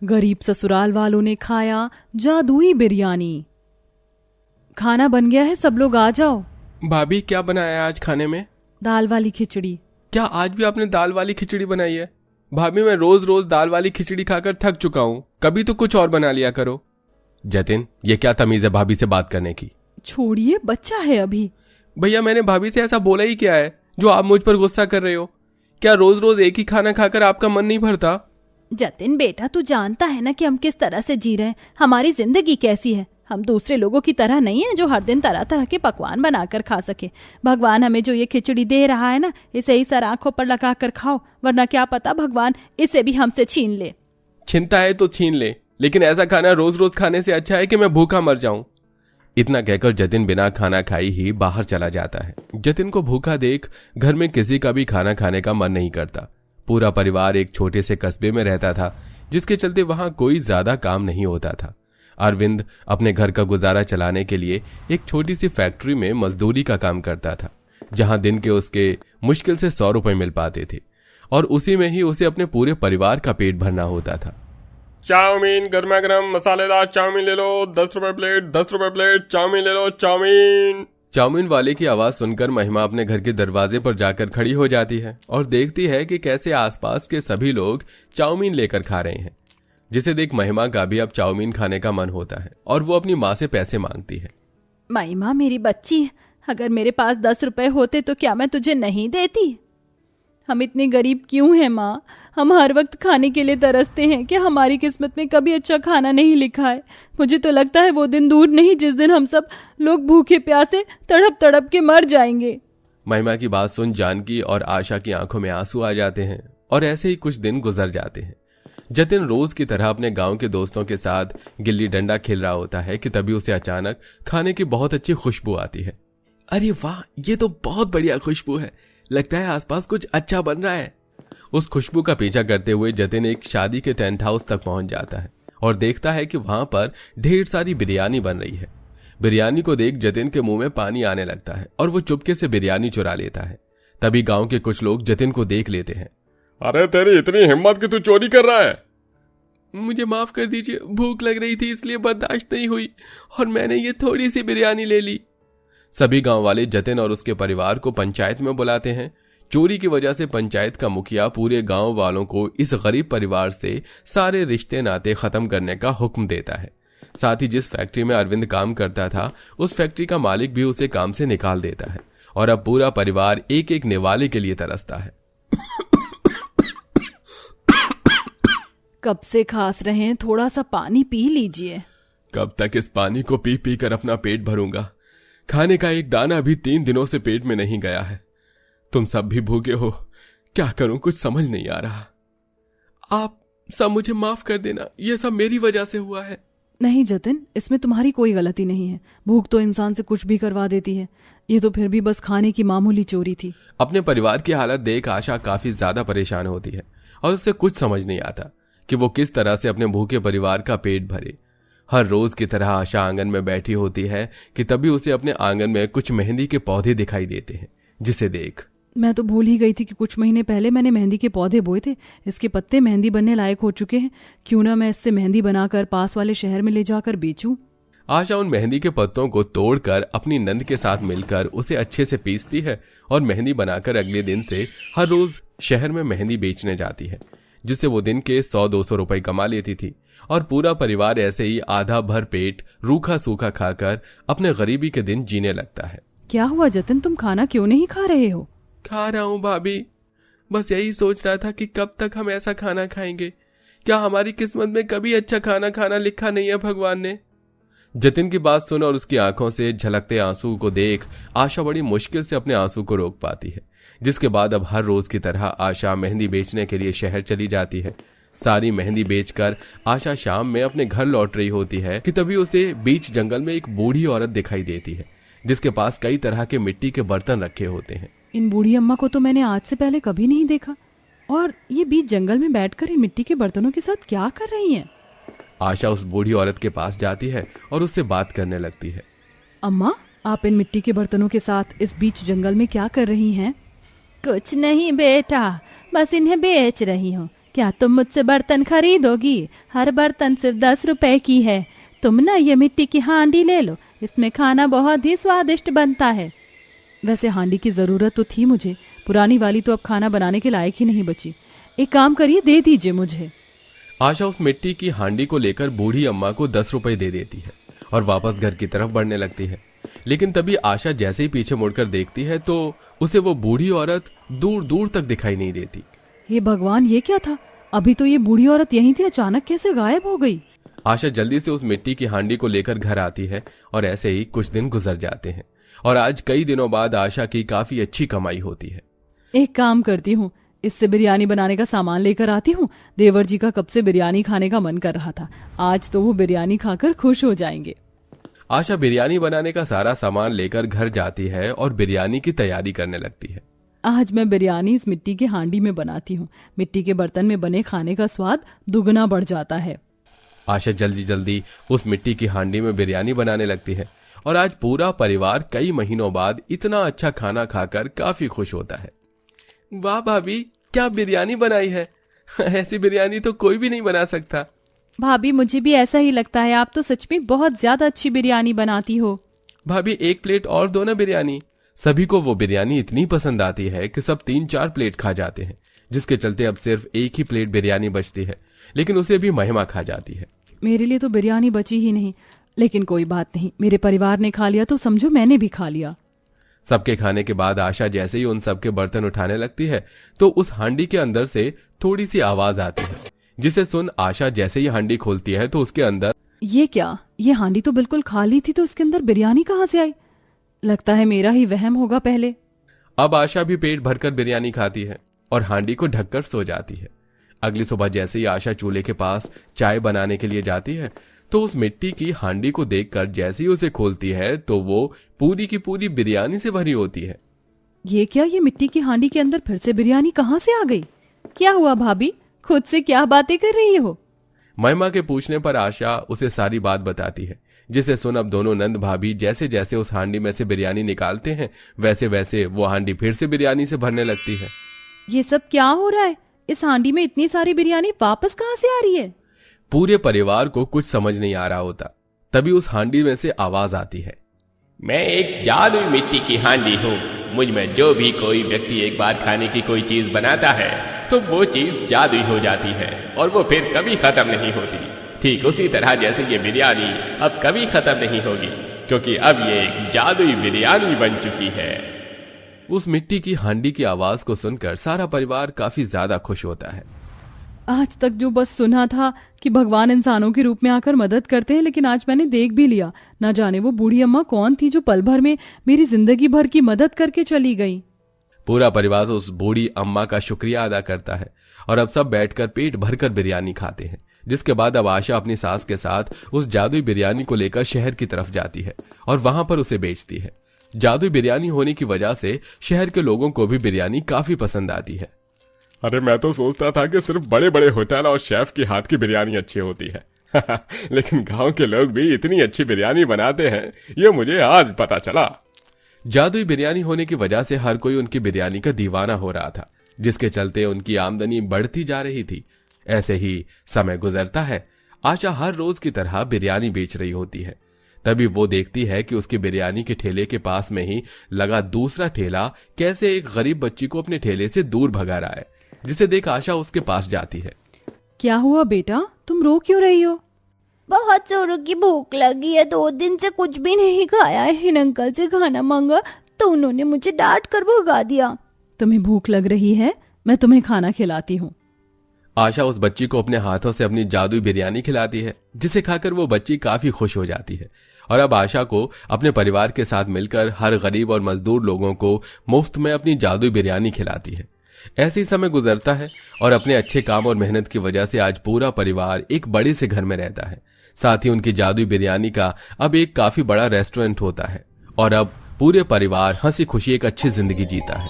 गरीब ससुराल वालों ने खाया जादुई बिरयानी। खाना बन गया है, सब लोग आ जाओ। भाभी क्या बनाया है आज खाने में? दाल वाली खिचड़ी। क्या आज भी आपने दाल वाली खिचड़ी बनाई है? भाभी मैं रोज रोज दाल वाली खिचड़ी खाकर थक चुका हूँ, कभी तो कुछ और बना लिया करो। जतिन, ये क्या तमीज है भाभी से बात करने की? छोड़िए, बच्चा है अभी। भैया मैंने भाभी से ऐसा बोला ही क्या है जो आप मुझ पर गुस्सा कर रहे हो? क्या रोज रोज एक ही खाना खाकर आपका मन नहीं भरता? जतिन बेटा, तू जानता है ना कि हम किस तरह से जी रहे हैं, हमारी जिंदगी कैसी है। हम दूसरे लोगों की तरह नहीं है जो हर दिन तरह तरह के पकवान बनाकर खा सके। भगवान हमें जो ये खिचड़ी दे रहा है ना, इसे ही सर आंखों पर लगा कर खाओ, वरना क्या पता भगवान इसे भी हमसे छीन ले। चिंता है तो छीन ले, लेकिन ऐसा खाना रोज रोज खाने से अच्छा है कि मैं भूखा मर जाऊं। इतना कहकर जतिन बिना खाना खाई ही बाहर चला जाता है। जतिन को भूखा देख घर में किसी का भी खाना खाने का मन नहीं करता। पूरा परिवार एक छोटे से कस्बे में रहता था, जिसके चलते वहां कोई ज्यादा काम नहीं होता था। अरविंद अपने घर का गुजारा चलाने के लिए एक छोटी सी फैक्ट्री में मजदूरी का काम करता था, जहां दिन के उसके मुश्किल से 100 रुपए मिल पाते थे और उसी में ही उसे अपने पूरे परिवार का पेट भरना होता था। चाउमीन, गर्मा गर्म मसालेदार चाउमीन ले लो, 10 रुपए प्लेट, 10 रुपए प्लेट, चाउमीन ले लो, चाउमीन। चाउमीन वाले की आवाज सुनकर महिमा अपने घर के दरवाजे पर जाकर खड़ी हो जाती है और देखती है कि कैसे आसपास के सभी लोग चाउमीन लेकर खा रहे हैं, जिसे देख महिमा का भी अब चाउमीन खाने का मन होता है और वो अपनी माँ से पैसे मांगती है। महिमा मेरी बच्ची, अगर मेरे पास 10 रुपए होते तो क्या मैं तुझे नहीं देती? हम इतने गरीब क्यों हैं माँ? हम हर वक्त खाने के लिए तरसते हैं कि हमारी किस्मत में कभी अच्छा खाना नहीं लिखा है। मुझे तो लगता है वो दिन दूर नहीं जिस दिन हम सब लोग भूखे प्यासे तड़प तड़प के मर जाएंगे। महिमा की बात सुन जानकी और आशा की आंखों में आंसू आ जाते हैं और ऐसे ही कुछ दिन गुजर जाते हैं। जतिन रोज की तरह अपने गांव के दोस्तों के साथ गिल्ली डंडा खेल रहा होता है कि तभी उसे अचानक खाने की बहुत अच्छी खुशबू आती है। अरे वाह, ये तो बहुत बढ़िया खुशबू है, लगता है आसपास कुछ अच्छा बन रहा है। उस खुशबू का पीछा करते हुए जतिन एक शादी के टेंट हाउस तक पहुंच जाता है और देखता है कि वहां पर ढेर सारी बिरयानी बन रही है। बिरयानी को देख जतिन के मुंह में पानी आने लगता है और वो चुपके से बिरयानी चुरा लेता है। तभी गांव के कुछ लोग जतिन को देख लेते हैं। अरे तेरी इतनी हिम्मत कि तू चोरी कर रहा है? मुझे माफ कर दीजिए, भूख लग रही थी इसलिए बर्दाश्त नहीं हुई और मैंने ये थोड़ी सी बिरयानी ले ली। सभी गांव वाले जतिन और उसके परिवार को पंचायत में बुलाते हैं। चोरी की वजह से पंचायत का मुखिया पूरे गांव वालों को इस गरीब परिवार से सारे रिश्ते नाते खत्म करने का हुक्म देता है। साथ ही जिस फैक्ट्री में अरविंद काम करता था, उस फैक्ट्री का मालिक भी उसे काम से निकाल देता है और अब पूरा परिवार एक एक निवाले के लिए तरसता है। कब से खांस रहे हैं, थोड़ा सा पानी पी लीजिए। कब तक इस पानी को पी पी कर अपना पेट भरूंगा? खाने का एक दाना भी 3 दिनों से पेट में नहीं गया है। तुम सब भी भूखे हो, क्या करूं कुछ समझ नहीं आ रहा। आप सब मुझे माफ कर देना, यह सब मेरी वजह से हुआ है। नहीं जतिन, इसमें तुम्हारी कोई गलती नहीं है। भूख तो इंसान से कुछ भी करवा देती है, ये तो फिर भी बस खाने की मामूली चोरी थी। अपने परिवार की हालत देख आशा काफी ज्यादा परेशान होती है और उसे कुछ समझ नहीं आता कि वो किस तरह से अपने भूखे परिवार का पेट भरे। हर रोज की तरह आशा आंगन में बैठी होती है कि तभी उसे अपने आंगन में कुछ मेहंदी के पौधे दिखाई देते हैं, जिसे देख मैं तो भूल ही गई थी कि कुछ महीने पहले मैंने मेहंदी के पौधे बोए थे। इसके पत्ते मेहंदी बनने लायक हो चुके हैं, क्यों ना मैं इससे मेहंदी बनाकर पास वाले शहर में ले जाकर बेचूं। आशा उन मेहंदी के पत्तों को तोड़कर अपनी नंद के साथ मिलकर उसे अच्छे से पीसती है और मेहंदी बनाकर अगले दिन से हर रोज शहर में मेहंदी बेचने जाती है, जिससे वो दिन के 100-200 रुपए कमा लेती थी और पूरा परिवार ऐसे ही आधा भर पेट रूखा सूखा खाकर अपने गरीबी के दिन जीने लगता है। क्या हुआ जतिन, तुम खाना क्यों नहीं खा रहे हो? खा रहा हूं भाभी, बस यही सोच रहा था कि कब तक हम ऐसा खाना खाएंगे। क्या हमारी किस्मत में कभी अच्छा खाना खाना लिखा नहीं है भगवान ने? जतिन की बात सुन और उसकी आंखों से झलकते आंसू को देख आशा बड़ी मुश्किल से अपने आंसू को रोक पाती है, जिसके बाद अब हर रोज की तरह आशा मेहंदी बेचने के लिए शहर चली जाती है। सारी मेहंदी बेचकर आशा शाम में अपने घर लौट रही होती है कि तभी उसे बीच जंगल में एक बूढ़ी औरत दिखाई देती है, जिसके पास कई तरह के मिट्टी के बर्तन रखे होते हैं। इन बूढ़ी अम्मा को तो मैंने आज से पहले कभी नहीं देखा, और ये बीच जंगल में बैठकर इन मिट्टी के बर्तनों के साथ क्या कर रही हैं? आशा उस बूढ़ी औरत के पास जाती है और उससे बात करने लगती है। अम्मा, आप इन मिट्टी के बर्तनों के साथ इस बीच जंगल में क्या कर रही हैं? कुछ नहीं बेटा, बस इन्हें बेच रही हूँ। क्या तुम मुझसे बर्तन खरीदोगी? हर बर्तन सिर्फ 10 रुपए की है। तुम ना ये मिट्टी की हांडी ले लो, इसमें खाना बहुत ही स्वादिष्ट बनता है। वैसे हांडी की जरूरत तो थी मुझे, पुरानी वाली तो अब खाना बनाने के लायक ही नहीं बची। एक काम करिए, दे दीजिए मुझे। आशा उस मिट्टी की हांडी को लेकर बूढ़ी अम्मा को 10 रुपए दे देती है और वापस घर की तरफ बढ़ने लगती है। लेकिन तभी आशा जैसे ही पीछे मुड़कर देखती है तो उसे वो बूढ़ी औरत दूर दूर तक दिखाई नहीं देती। हे भगवान, ये क्या था? अभी तो ये बूढ़ी औरत यहीं थी, अचानक कैसे गायब हो गई? आशा जल्दी से उस मिट्टी की हांडी को लेकर घर आती है और ऐसे ही कुछ दिन गुजर जाते हैं और आज कई दिनों बाद आशा की काफी अच्छी कमाई होती है। एक काम करती हूँ, इससे बिरयानी बनाने का सामान लेकर आती हूँ। देवर जी का कब से बिरयानी खाने का मन कर रहा था, आज तो वो बिरयानी खाकर खुश हो जाएंगे। आशा बिरयानी बनाने का सारा सामान लेकर घर जाती है और बिरयानी की तैयारी करने लगती है। आज मैं बिरयानी इस मिट्टी की हांडी में बनाती हूँ। मिट्टी के बर्तन में बने खाने का स्वाद दुगना बढ़ जाता है। आशा जल्दी जल्दी उस मिट्टी की हांडी में बिरयानी बनाने लगती है और आज पूरा परिवार कई महीनों बाद इतना अच्छा खाना खाकर काफी खुश होता है। वाह भाभी, क्या बिरयानी बनाई है! ऐसी बिरयानी तो कोई भी नहीं बना सकता। भाभी, मुझे भी ऐसा ही लगता है, आप तो सच में बहुत ज्यादा अच्छी बिरयानी बनाती हो। भाभी, एक प्लेट और दो ना बिरयानी। सभी को वो बिरयानी इतनी पसंद आती है कि सब 3-4 प्लेट खा जाते हैं, जिसके चलते अब सिर्फ एक ही प्लेट बिरयानी बचती है, लेकिन उसे भी महिमा खा जाती है। मेरे लिए तो बिरयानी बची ही नहीं, लेकिन कोई बात नहीं, मेरे परिवार ने खा लिया तो समझो मैंने भी खा लिया। सबके खाने के बाद आशा जैसे ही उन सबके बर्तन उठाने लगती है तो उस हांडी के अंदर से थोड़ी सी आवाज आती है, जिसे सुन आशा जैसे ही हांडी खोलती है तो उसके अंदर ये क्या? ये हांडी तो बिल्कुल खाली थी, तो इसके अंदर बिरयानी कहाँ से आई? लगता है मेरा ही वहम होगा पहले। अब आशा भी पेट भरकर बिरयानी खाती है और हांडी को ढककर सो जाती है। अगली सुबह जैसे ही आशा चूल्हे के पास चाय बनाने के लिए जाती है तो उस मिट्टी की हांडी को देखकर जैसे ही उसे खोलती है तो वो पूरी की पूरी बिरयानी से भरी होती है। ये क्या? ये मिट्टी की हांडी के अंदर फिर से बिरयानी कहाँ से आ गई? क्या हुआ भाभी, खुद से क्या बातें कर रही हो? महिमा के पूछने पर आशा उसे सारी बात बताती है, जिसे सुन अब दोनों नंद भाभी जैसे जैसे उस हांडी में से बिरयानी निकालते हैं वैसे वैसे वो हांडी फिर से बिरयानी से भरने लगती है। ये सब क्या हो रहा है? इस हांडी में इतनी सारी बिरयानी वापस कहाँ से आ रही है? पूरे परिवार को कुछ समझ नहीं आ रहा होता। तभी उस हांडी में से आवाज आती है, मैं एक जादुई मिट्टी की हांडी हूँ। मुझ में जो भी कोई व्यक्ति एक बार खाने की कोई चीज बनाता है तो वो चीज जादुई हो जाती है और वो फिर कभी खत्म नहीं होती। ठीक उसी तरह जैसे ये बिरयानी अब कभी खत्म नहीं होगी, क्योंकि अब ये एक जादुई बिरयानी बन चुकी है। उस मिट्टी की हांडी की आवाज को सुनकर सारा परिवार काफी ज्यादा खुश होता है। आज तक जो बस सुना था कि भगवान इंसानों के रूप में आकर मदद करते हैं, लेकिन आज मैंने देख भी लिया। ना जाने वो बूढ़ी अम्मा कौन थी जो पल भर में मेरी जिंदगी भर की मदद करके चली गई। पूरा परिवार उस बूढ़ी अम्मा का शुक्रिया अदा करता है और अब सब बैठकर पेट भरकर बिरयानी खाते हैं। जिसके बाद अब आशा अपनी सास के साथ उस जादुई बिरयानी को लेकर शहर की तरफ जाती है और वहां पर उसे बेचती है। जादुई बिरयानी होने की वजह से शहर के लोगों को भी बिरयानी काफी पसंद आती है। अरे मैं तो सोचता था कि सिर्फ बड़े बड़े होटल और शेफ की हाथ की बिरयानी अच्छी होती है लेकिन गांव के लोग भी इतनी अच्छी बिरयानी बनाते हैं, ये मुझे आज पता चला। जादुई बिरयानी होने की वजह से हर कोई उनकी बिरयानी का दीवाना हो रहा था, जिसके चलते उनकी आमदनी बढ़ती जा रही थी। ऐसे ही समय गुजरता है। आशा हर रोज की तरह बिरयानी बेच रही होती है। तभी वो देखती है कि उसकी बिरयानी के ठेले के पास में ही लगा दूसरा ठेला कैसे एक गरीब बच्ची को अपने ठेले से दूर भगा रहा है, जिसे देख आशा उसके पास जाती है। क्या हुआ बेटा, तुम रो क्यों रही हो? बहुत जोरों की भूख लगी है, 2 दिन से कुछ भी नहीं खाया है। इन अंकल से खाना मांगा तो उन्होंने मुझे डांट कर भगा दिया। तुम्हें भूख लग रही है, मैं तुम्हें खाना खिलाती हूँ। आशा उस बच्ची को अपने हाथों से अपनी जादुई बिरयानी खिलाती है, जिसे खाकर वो बच्ची काफी खुश हो जाती है और अब आशा को अपने परिवार के साथ मिलकर हर गरीब और मजदूर लोगों को मुफ्त में अपनी जादुई बिरयानी खिलाती है। ऐसे ही समय गुजरता है और अपने अच्छे काम और मेहनत की वजह से आज पूरा परिवार एक बड़े से घर में रहता है। साथ ही उनकी जादुई बिरयानी का अब एक काफी बड़ा रेस्टोरेंट होता है और अब पूरे परिवार हंसी खुशी एक अच्छी जिंदगी जीता है।